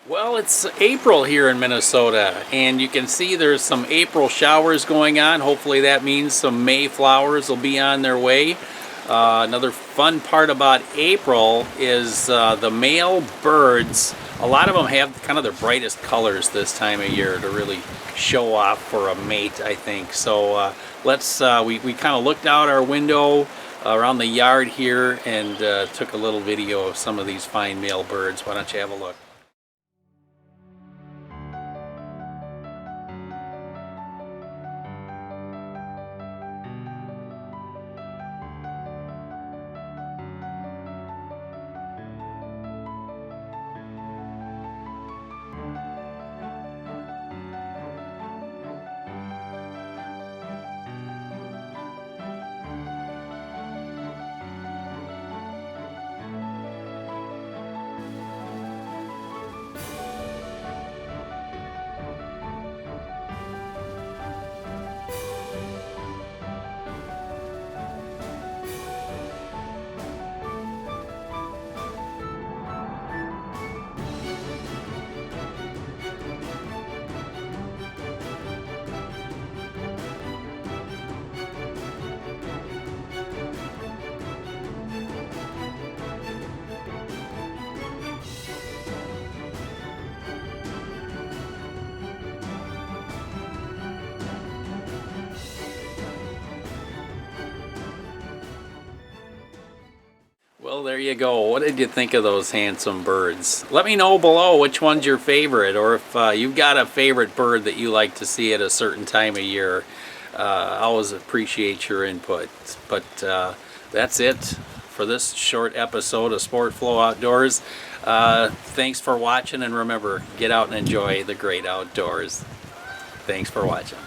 Well, it's April here in Minnesota, and you can see there's some April showers going on. Hopefully that means some May flowers will be on their way. Another fun part about April is the male birds. A lot of them have kind of their brightest colors this time of year to really show off for a mate, I think. So we kind of looked out our window around the yard here and took a little video of some of these fine male birds. Why don't you have a look? Well, there you go. What did you think of those handsome birds? Let me know below which one's your favorite, or if you've got a favorite bird that you like to see at a certain time of year. I always appreciate your input. But that's it for this short episode of Sport-Flo Outdoors. Thanks for watching, and remember, get out and enjoy the great outdoors. Thanks for watching.